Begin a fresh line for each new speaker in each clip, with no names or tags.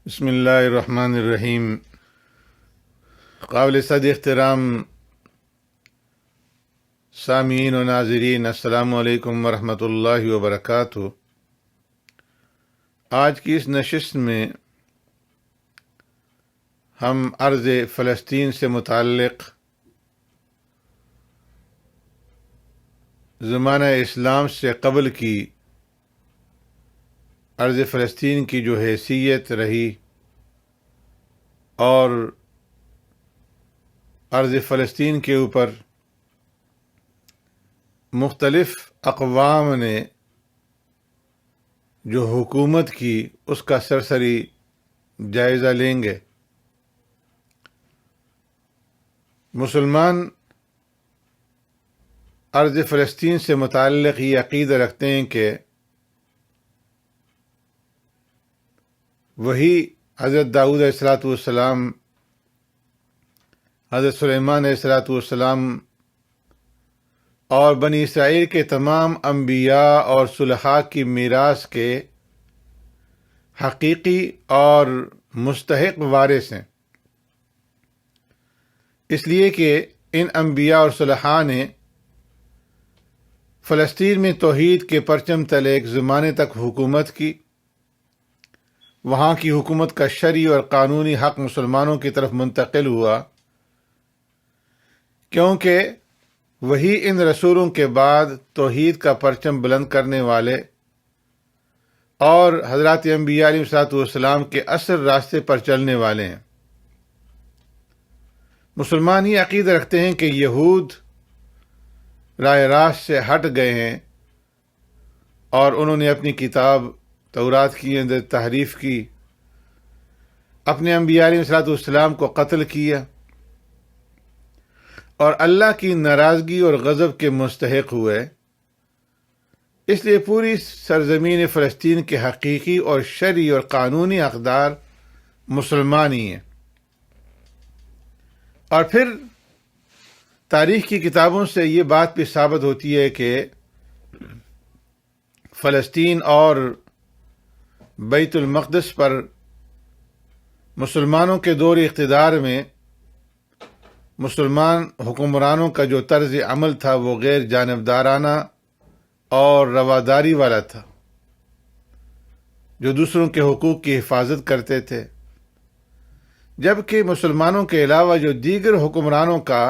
بسم اللہ الرحمن الرحیم۔ قابل صد احترام سامعین و ناظرین، السلام علیکم ورحمۃ اللہ وبرکاتہ۔ آج کی اس نشست میں ہم ارض فلسطین سے متعلق زمانہ اسلام سے قبل کی ارض فلسطین کی جو حیثیت رہی اور ارض فلسطین کے اوپر مختلف اقوام نے جو حکومت کی اس کا سرسری جائزہ لیں گے۔ مسلمان ارض فلسطین سے متعلق یہ عقیدہ رکھتے ہیں کہ وہی حضرت داؤد علیہ السلام، حضرت سلیمان علیہ السلام اور بنی اسرائیل کے تمام انبیاء اور صلحاء کی میراث کے حقیقی اور مستحق وارث ہیں، اس لیے کہ ان انبیاء اور صلحاء نے فلسطین میں توحید کے پرچم تلے ایک زمانے تک حکومت کی۔ وہاں کی حکومت کا شرعی اور قانونی حق مسلمانوں کی طرف منتقل ہوا، کیونکہ وہی ان رسولوں کے بعد توحید کا پرچم بلند کرنے والے اور حضرات انبیاء علیہ السلام کے اصل راستے پر چلنے والے ہیں۔ مسلمان یہ عقیدہ رکھتے ہیں کہ یہود راہ راست سے ہٹ گئے ہیں اور انہوں نے اپنی کتاب تورات کی اندر تحریف کی، اپنے انبیاء علیہ السلام کو قتل کیا اور اللہ کی ناراضگی اور غضب کے مستحق ہوئے۔ اس لیے پوری سرزمین فلسطین کے حقیقی اور شرعی اور قانونی حقدار مسلمان ہی ہیں۔ اور پھر تاریخ کی کتابوں سے یہ بات بھی ثابت ہوتی ہے کہ فلسطین اور بیت المقدس پر مسلمانوں کے دور اقتدار میں مسلمان حکمرانوں کا جو طرز عمل تھا وہ غیر جانبدارانہ اور رواداری والا تھا، جو دوسروں کے حقوق کی حفاظت کرتے تھے، جبکہ مسلمانوں کے علاوہ جو دیگر حکمرانوں کا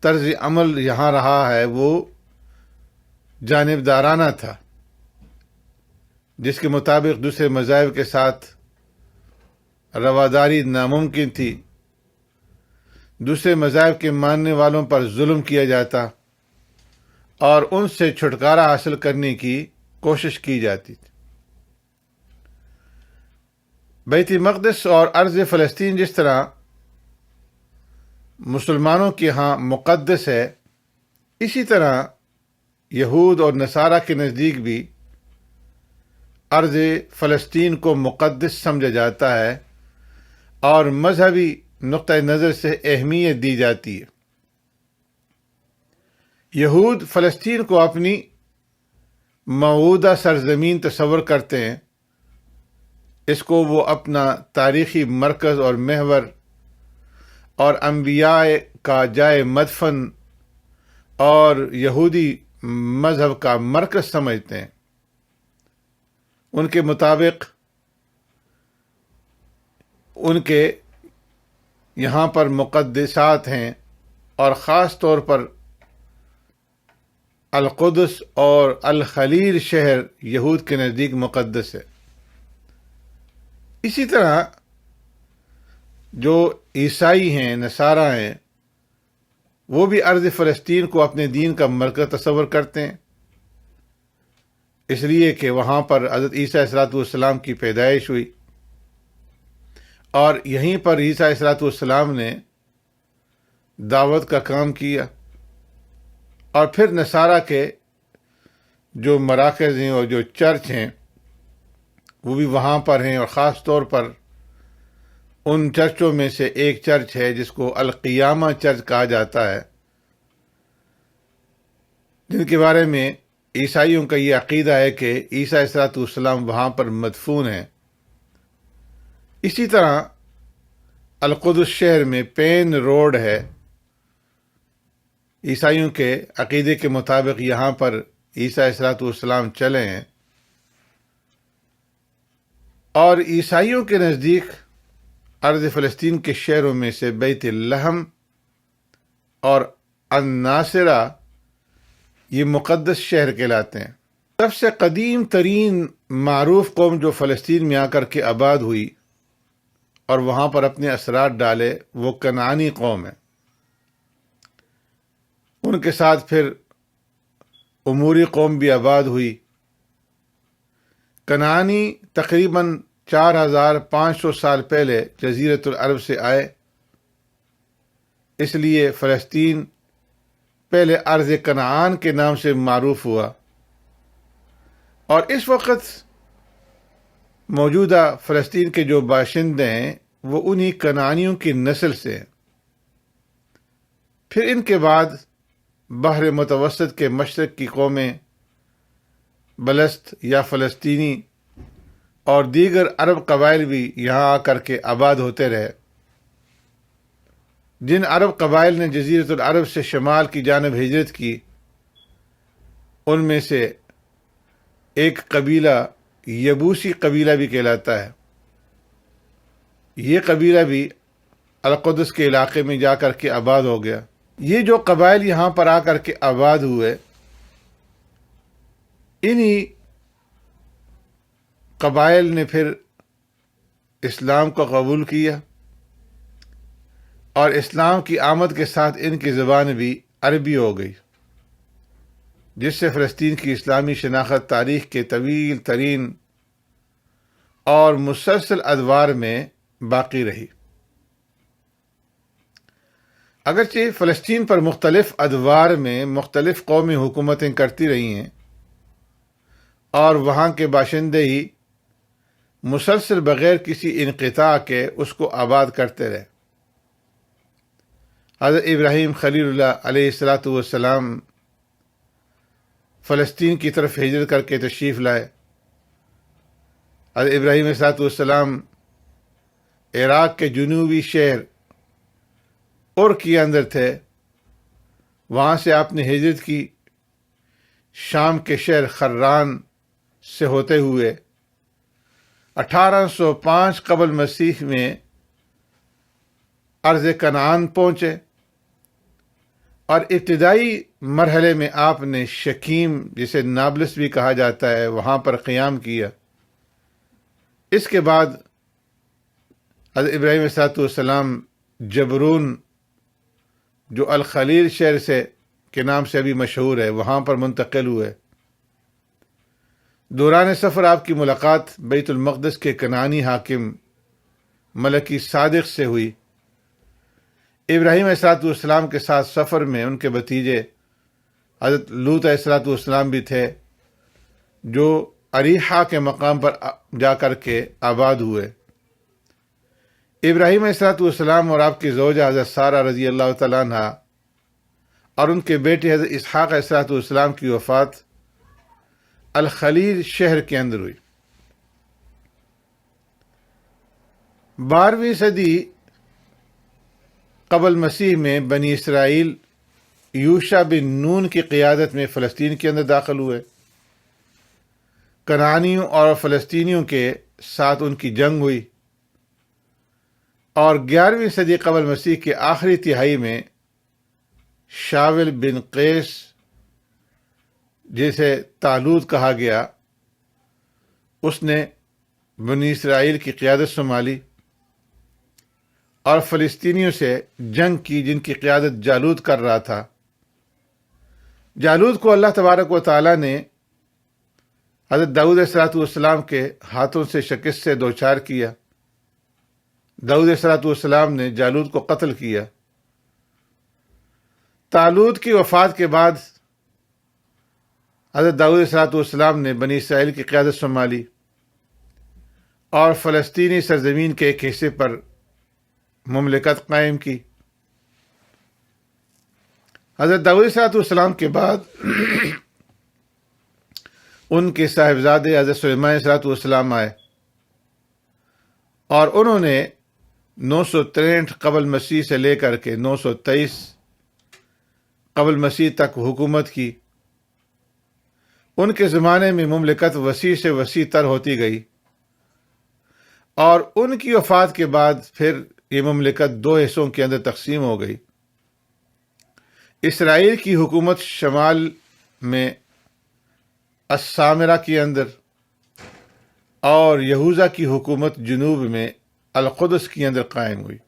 طرز عمل یہاں رہا ہے وہ جانبدارانہ تھا، جس کے مطابق دوسرے مذاہب کے ساتھ رواداری ناممکن تھی، دوسرے مذاہب کے ماننے والوں پر ظلم کیا جاتا اور ان سے چھٹکارا حاصل کرنے کی کوشش کی جاتی تھی۔ بیت المقدس اور ارض فلسطین جس طرح مسلمانوں کے ہاں مقدس ہے، اسی طرح یہود اور نصارہ کے نزدیک بھی ارض فلسطین کو مقدس سمجھا جاتا ہے اور مذہبی نقطۂ نظر سے اہمیت دی جاتی ہے۔ یہود فلسطین کو اپنی موعودہ سرزمین تصور کرتے ہیں، اس کو وہ اپنا تاریخی مرکز اور محور اور انبیاء کا جائے مدفن اور یہودی مذہب کا مرکز سمجھتے ہیں۔ ان کے مطابق ان کے یہاں پر مقدسات ہیں اور خاص طور پر القدس اور الخلیل شہر یہود کے نزدیک مقدس ہے۔ اسی طرح جو عیسائی ہیں، نصارہ ہیں، وہ بھی ارض فلسطین کو اپنے دین کا مرکز تصور کرتے ہیں، اس لیے کہ وہاں پر حضرت عیسیٰ علیہ السلام کی پیدائش ہوئی اور یہیں پر عیسیٰ علیہ السلام نے دعوت کا کام کیا۔ اور پھر نصارہ کے جو مراکز ہیں اور جو چرچ ہیں وہ بھی وہاں پر ہیں، اور خاص طور پر ان چرچوں میں سے ایک چرچ ہے جس کو القیامہ چرچ کہا جاتا ہے، جن کے بارے میں عیسائیوں کا یہ عقیدہ ہے کہ عیسیٰ علیہ السلام وہاں پر مدفون ہیں، اسی طرح القدس شہر میں پین روڈ ہے. عیسائیوں کے عقیدے کے مطابق یہاں پر عیسیٰ علیہ السلام چلے ہیں، اور عیسائیوں کے نزدیک ارض فلسطین کے شہروں میں سے بیت لحم اور الناصرہ یہ مقدس شہر کہلاتے ہیں. سب سے قدیم ترین معروف قوم جو فلسطین میں آ کر کے آباد ہوئی اور وہاں پر اپنے اثرات ڈالے وہ کنعانی قوم ہے. ان کے ساتھ پھر اموری قوم بھی آباد ہوئی. کنعانی تقریباً 4500 سال پہلے جزیرۃ العرب سے آئے، اس لیے فلسطین پہلے ارض کنعان کے نام سے معروف ہوا، اور اس وقت موجودہ فلسطین کے جو باشندے ہیں وہ انہی کنعانیوں کی نسل سے ہیں. پھر ان کے بعد بحر متوسط کے مشرق کی قومیں بلست یا فلسطینی اور دیگر عرب قبائل بھی یہاں آ کر کے آباد ہوتے رہے. جن عرب قبائل نے جزیرۃ العرب سے شمال کی جانب ہجرت کی ان میں سے ایک قبیلہ یبوسی قبیلہ بھی کہلاتا ہے. یہ قبیلہ بھی القدس کے علاقے میں جا کر کے آباد ہو گیا. یہ جو قبائل یہاں پر آ کر کے آباد ہوئے، انہی قبائل نے پھر اسلام کو قبول کیا، اور اسلام کی آمد کے ساتھ ان کی زبان بھی عربی ہو گئی، جس سے فلسطین کی اسلامی شناخت تاریخ کے طویل ترین اور مسلسل ادوار میں باقی رہی. اگرچہ فلسطین پر مختلف ادوار میں مختلف قومی حکومتیں کرتی رہی ہیں، اور وہاں کے باشندے ہی مسلسل بغیر کسی انقطاع کے اس کو آباد کرتے رہے. حضرت ابراہیم خلیل اللہ علیہ السلام فلسطین کی طرف ہجرت کر کے تشریف لائے. حضرت ابراہیم علیہ السلام عراق کے جنوبی شہر اور کے اندر تھے. وہاں سے آپ نے ہجرت کی شام کے شہر خران سے ہوتے ہوئے 1805 قبل مسیح میں ارض کنعان پہنچے، اور ابتدائی مرحلے میں آپ نے شکیم جسے نابلس بھی کہا جاتا ہے وہاں پر قیام کیا. اس کے بعد حضرت ابراہیم علیہ السلام جبرون جو الخلیل شہر سے کے نام سے ابھی مشہور ہے وہاں پر منتقل ہوئے. دوران سفر آپ کی ملاقات بیت المقدس کے کنعانی حاکم ملکی صادق سے ہوئی. ابراہیم علیہ السلام کے ساتھ سفر میں ان کے بھتیجے حضرت لوط علیہ السلام بھی تھے، جو اریحا کے مقام پر جا کر کے آباد ہوئے. ابراہیم علیہ السلام اور آپ کی زوجہ حضرت سارہ رضی اللہ تعالیٰ عنہ اور ان کے بیٹے حضرت اسحاق علیہ السلام کی وفات الخلیل شہر کے اندر ہوئی. 12ویں صدی قبل مسیح میں بنی اسرائیل یوشع بن نون کی قیادت میں فلسطین کے اندر داخل ہوئے. کنعانیوں اور فلسطینیوں کے ساتھ ان کی جنگ ہوئی، اور 11ویں صدی قبل مسیح کے آخری تہائی میں شاول بن قیس جسے طالوت کہا گیا، اس نے بنی اسرائیل کی قیادت سنبھالی اور فلسطینیوں سے جنگ کی جن کی قیادت جالوت کر رہا تھا. جالوت کو اللہ تبارک و تعالیٰ نے حضرت داؤد علیہ السلام کے ہاتھوں سے شکست سے دوچار کیا. داؤد علیہ السلام نے جالوت کو قتل کیا. طالوت کی وفات کے بعد حضرت داؤد علیہ السلام نے بنی اسرائیل کی قیادت سنبھالی اور فلسطینی سرزمین کے ایک حصے پر مملکت قائم کی. حضرت داؤد علیہ السلام کے بعد ان کے صاحبزادے حضرت سلیمان علیہ السلام آئے اور انہوں نے 963 قبل مسیح سے لے کر کے 923 قبل مسیح تک حکومت کی۔ ان کے زمانے میں مملکت وسیع سے وسیع تر ہوتی گئی، اور ان کی وفات کے بعد پھر یہ مملکت 2 حصوں کے اندر تقسیم ہو گئی۔ اسرائیل کی حکومت شمال میں السامرہ کے اندر، اور یہوذا کی حکومت جنوب میں القدس کے اندر قائم ہوئی۔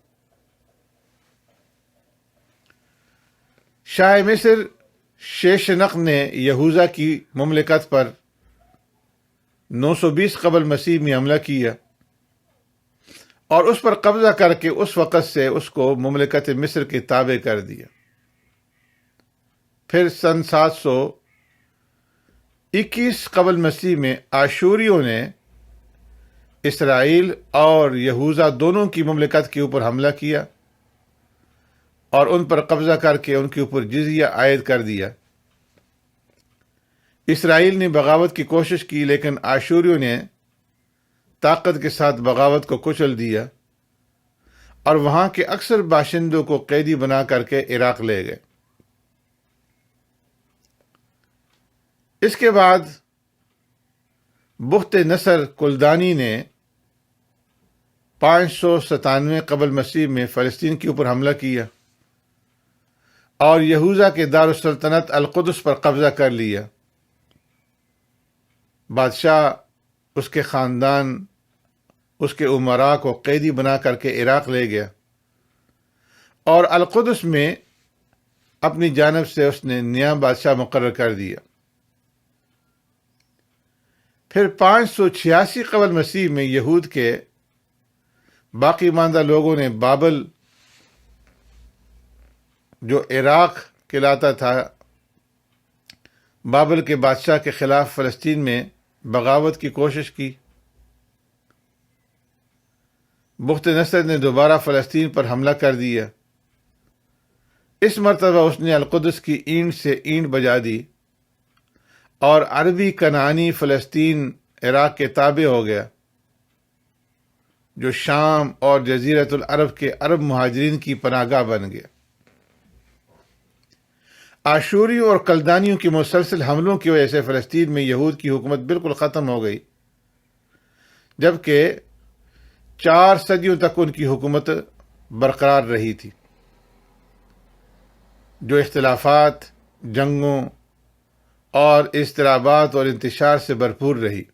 شاہ مصر شیشنق نے یہوذا کی مملکت پر 920 قبل مسیح میں حملہ کیا اور اس پر قبضہ کر کے اس وقت سے اس کو مملکت مصر کے تابع کر دیا۔ پھر سن 721 قبل مسیح میں آشوریوں نے اسرائیل اور یہوذا دونوں کی مملکت کے اوپر حملہ کیا اور ان پر قبضہ کر کے ان کے اوپر جزیہ عائد کر دیا۔ اسرائیل نے بغاوت کی کوشش کی، لیکن آشوریوں نے طاقت کے ساتھ بغاوت کو کچل دیا اور وہاں کے اکثر باشندوں کو قیدی بنا کر کے عراق لے گئے۔ اس کے بعد بخت نصر کلدانی نے 597 قبل مسیح میں فلسطین کے اوپر حملہ کیا اور یہوذا کے دارالسلطنت القدس پر قبضہ کر لیا۔ بادشاہ، اس کے خاندان، اس کے امراء کو قیدی بنا کر کے عراق لے گیا اور القدس میں اپنی جانب سے اس نے نیا بادشاہ مقرر کر دیا۔ پھر 586 قبل مسیح میں یہود کے باقی ماندہ لوگوں نے بابل، جو عراق کہلاتا تھا، بابل کے بادشاہ کے خلاف فلسطین میں بغاوت کی کوشش کی۔ بخت نصر نے دوبارہ فلسطین پر حملہ کر دیا۔ اس مرتبہ اس نے القدس کی اینٹ سے اینٹ بجا دی اور عربی کنعانی فلسطین عراق کے تابع ہو گیا، جو شام اور جزیرۃ العرب کے عرب مہاجرین کی پناہ گاہ بن گیا۔ آشوریوں اور کلدانیوں کے مسلسل حملوں کی وجہ سے فلسطین میں یہود کی حکومت بالکل ختم ہو گئی، جبکہ 4 صدیوں تک ان کی حکومت برقرار رہی تھی، جو اختلافات، جنگوں اور اضطرابات اور انتشار سے بھرپور رہی۔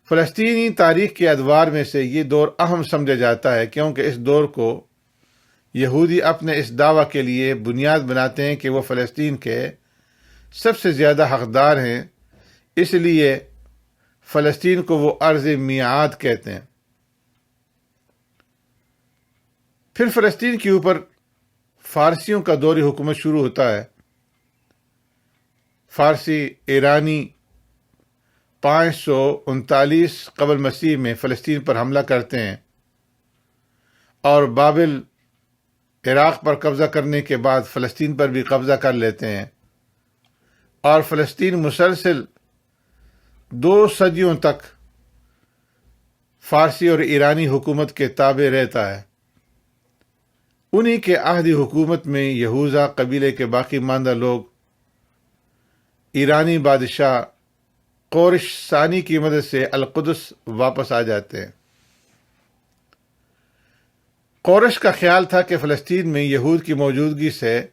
فلسطینی تاریخ کے ادوار میں سے یہ دور اہم سمجھا جاتا ہے، کیونکہ اس دور کو یہودی اپنے اس دعویٰ کے لیے بنیاد بناتے ہیں کہ وہ فلسطین کے سب سے زیادہ حقدار ہیں، اس لیے فلسطین کو وہ ارض میعاد کہتے ہیں۔ پھر فلسطین کے اوپر فارسیوں کا دور حکومت شروع ہوتا ہے۔ فارسی ایرانی 539 قبل مسیح میں فلسطین پر حملہ کرتے ہیں اور بابل عراق پر قبضہ کرنے کے بعد فلسطین پر بھی قبضہ کر لیتے ہیں، اور فلسطین مسلسل 2 صدیوں تک فارسی اور ایرانی حکومت کے تابع رہتا ہے۔ انہی کے عہدی حکومت میں یہوذا قبیلے کے باقی ماندہ لوگ ایرانی بادشاہ قورش ثانی کی مدد سے القدس واپس آ جاتے ہیں۔ قورش کا خیال تھا کہ فلسطین میں یہود کی موجودگی سے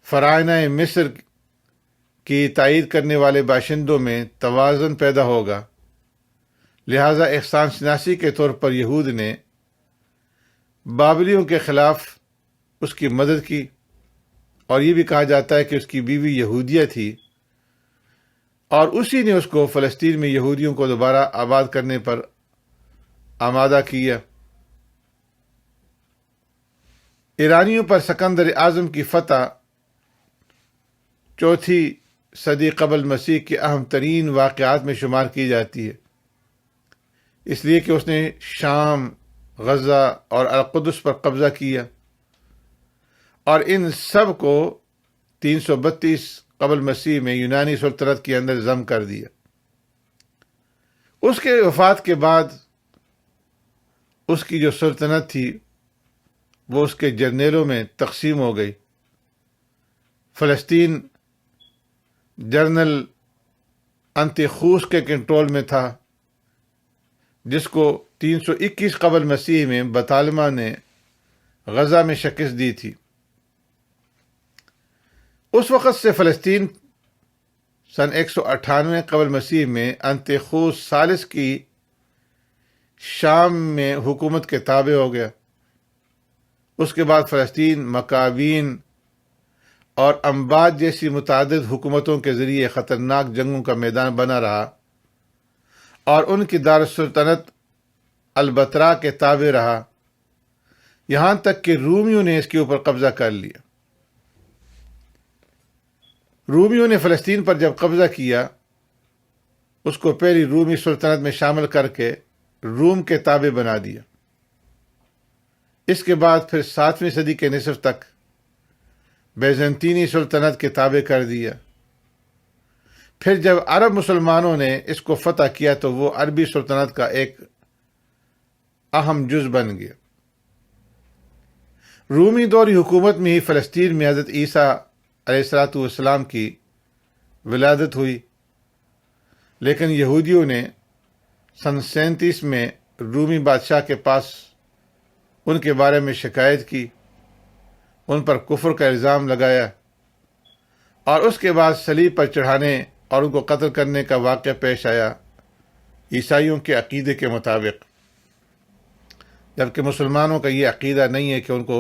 فرعونہ مصر کی تائید کرنے والے باشندوں میں توازن پیدا ہوگا، لہذا احسان شناسی کے طور پر یہود نے بابلیوں کے خلاف اس کی مدد کی، اور یہ بھی کہا جاتا ہے کہ اس کی بیوی یہودیہ تھی، اور اسی نے اس کو فلسطین میں یہودیوں کو دوبارہ آباد کرنے پر آمادہ کیا۔ ایرانیوں پر سکندر اعظم کی فتح 4 صدی قبل مسیح کے اہم ترین واقعات میں شمار کی جاتی ہے، اس لیے کہ اس نے شام، غزہ اور القدس پر قبضہ کیا، اور ان سب کو 332 قبل مسیح میں یونانی سلطنت کے اندر ضم کر دیا۔ اس کے وفات کے بعد اس کی جو سلطنت تھی وہ اس کے جرنیلوں میں تقسیم ہو گئی. فلسطین جنرل انتیخوس کے کنٹرول میں تھا، جس کو 321 قبل مسیح میں بطالمہ نے غزہ میں شکست دی تھی. اس وقت سے فلسطین سن 198 قبل مسیح میں انتیخوس ثالث کی شام میں حکومت کے تابع ہو گیا. اس کے بعد فلسطین مکابین اور انباط جیسی متعدد حکومتوں کے ذریعے خطرناک جنگوں کا میدان بنا رہا اور ان کی دارالسلطنت البترا کے تابع رہا، یہاں تک کہ رومیوں نے اس کے اوپر قبضہ کر لیا. رومیوں نے فلسطین پر جب قبضہ کیا، اس کو پہلی رومی سلطنت میں شامل کر کے روم کے تابع بنا دیا. اس کے بعد پھر 7ویں صدی کے نصف تک بیزنطینی سلطنت کے تابع کر دیا. پھر جب عرب مسلمانوں نے اس کو فتح کیا تو وہ عربی سلطنت کا ایک اہم جز بن گیا. رومی دوری حکومت میں ہی فلسطین میں حضرت عیسیٰ علیہ السلام کی ولادت ہوئی، لیکن یہودیوں نے سن 37 میں رومی بادشاہ کے پاس ان کے بارے میں شکایت کی، ان پر کفر کا الزام لگایا اور اس کے بعد صلیب پر چڑھانے اور ان کو قتل کرنے کا واقعہ پیش آیا عیسائیوں کے عقیدے کے مطابق، جبکہ مسلمانوں کا یہ عقیدہ نہیں ہے کہ ان کو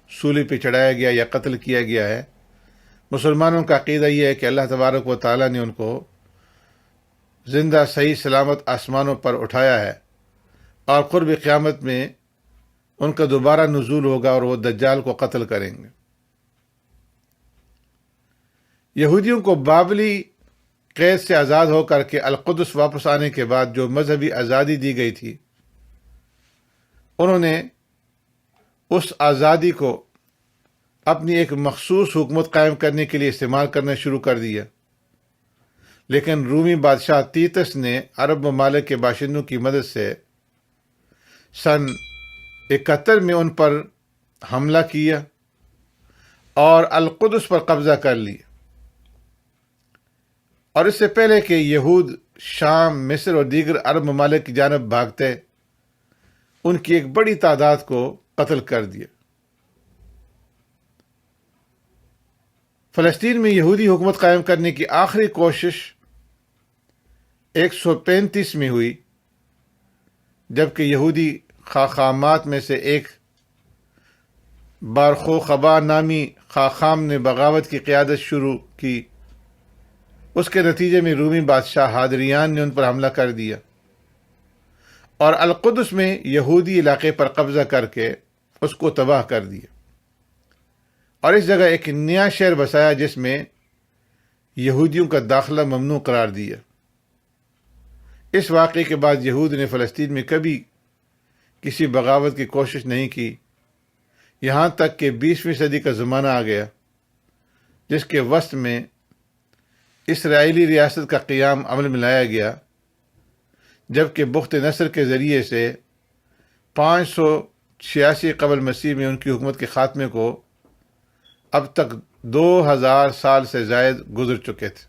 سولی پہ چڑھایا گیا یا قتل کیا گیا ہے. مسلمانوں کا عقیدہ یہ ہے کہ اللہ تبارک و تعالیٰ نے ان کو زندہ صحیح سلامت آسمانوں پر اٹھایا ہے اور قرب قیامت میں ان کا دوبارہ نزول ہوگا اور وہ دجال کو قتل کریں گے. یہودیوں کو بابلی قید سے آزاد ہو کر کے القدس واپس آنے کے بعد جو مذہبی آزادی دی گئی تھی، انہوں نے اس آزادی کو اپنی ایک مخصوص حکومت قائم کرنے کے لیے استعمال کرنا شروع کر دیا. لیکن رومی بادشاہ تیتس نے عرب ممالک کے باشندوں کی مدد سے سن 71 میں ان پر حملہ کیا اور القدس پر قبضہ کر لیا. اور اس سے پہلے کہ یہود شام، مصر اور دیگر عرب ممالک کی جانب بھاگتے، ان کی ایک بڑی تعداد کو قتل کر دیا. فلسطین میں یہودی حکومت قائم کرنے کی آخری کوشش 135 میں ہوئی، جبکہ یہودی خاخامات میں سے ایک بارخوخبا نامی خاخام نے بغاوت کی قیادت شروع کی. اس کے نتیجے میں رومی بادشاہ حادریان نے ان پر حملہ کر دیا اور القدس میں یہودی علاقے پر قبضہ کر کے اس کو تباہ کر دیا اور اس جگہ ایک نیا شہر بسایا جس میں یہودیوں کا داخلہ ممنوع قرار دیا. اس واقعے کے بعد یہود نے فلسطین میں کبھی کسی بغاوت کی کوشش نہیں کی، یہاں تک کہ 20ویں صدی کا زمانہ آ گیا جس کے وسط میں اسرائیلی ریاست کا قیام عمل میں لایا گیا، جبکہ بخت نصر کے ذریعے سے 586 قبل مسیح میں ان کی حکومت کے خاتمے کو اب تک 2000 سال سے زائد گزر چکے تھے.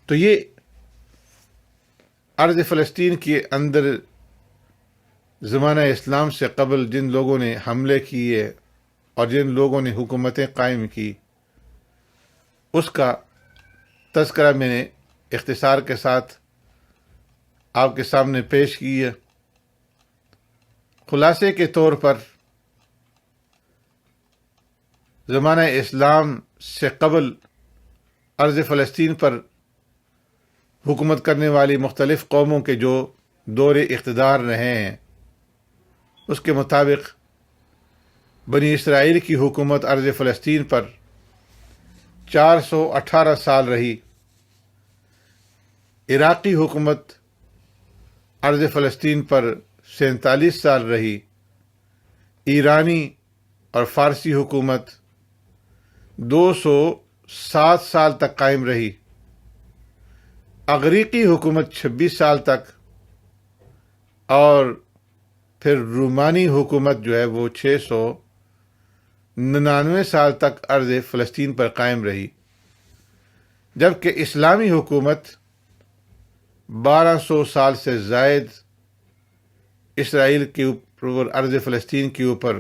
تو یہ ارض فلسطین کے اندر زمانہ اسلام سے قبل جن لوگوں نے حملے کیے اور جن لوگوں نے حکومتیں قائم کی، اس کا تذکرہ میں نے اختصار کے ساتھ آپ کے سامنے پیش کی ہے. خلاصے کے طور پر زمانہ اسلام سے قبل ارض فلسطین پر حکومت کرنے والی مختلف قوموں کے جو دور اقتدار رہے ہیں، اس کے مطابق بنی اسرائیل کی حکومت ارض فلسطین پر 418 سال رہی، عراقی حکومت ارض فلسطین پر 47 سال رہی، ایرانی اور فارسی حکومت 207 سال تک قائم رہی. اغریقی حکومت 26 سال تک، اور پھر رومانی حکومت جو ہے وہ 699 سال تک ارض فلسطین پر قائم رہی، جبکہ اسلامی حکومت 1200 سال سے زائد اسرائیل کے اوپر، ارض فلسطین کے اوپر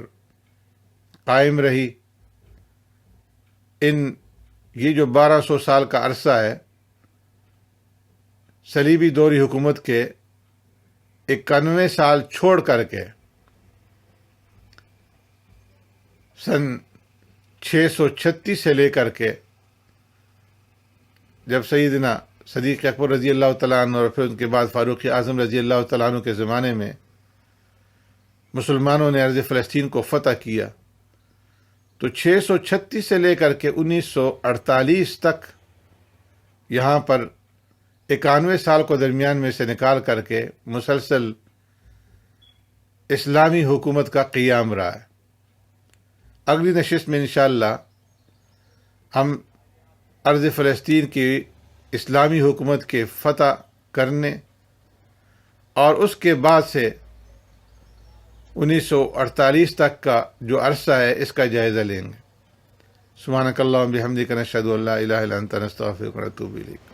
قائم رہی۔ یہ جو 1200 سال کا عرصہ ہے، صلیبی دوری حکومت کے 91 سال چھوڑ کر کے سن 636 سے لے کر کے جب سیدنا صدیق اکبر رضی اللہ تعالیٰ عنہ اور پھر ان کے بعد فاروق اعظم رضی اللہ تعالیٰ عنہ کے زمانے میں مسلمانوں نے ارض فلسطین کو فتح کیا، تو 636 سے لے کر کے 1948 تک یہاں پر 91 سال کو درمیان میں سے نکال کر کے مسلسل اسلامی حکومت کا قیام رہا ہے۔ اگلی نشست میں انشاءاللہ ہم ارض فلسطین کی اسلامی حکومت کے فتح کرنے اور اس کے بعد سے 1948 تک کا جو عرصہ ہے اس کا جائزہ لیں گے۔ سبحانک اللہم بحمدک، نشہد ان لا الہ الا انت، نستغفرک ونتوب الیک۔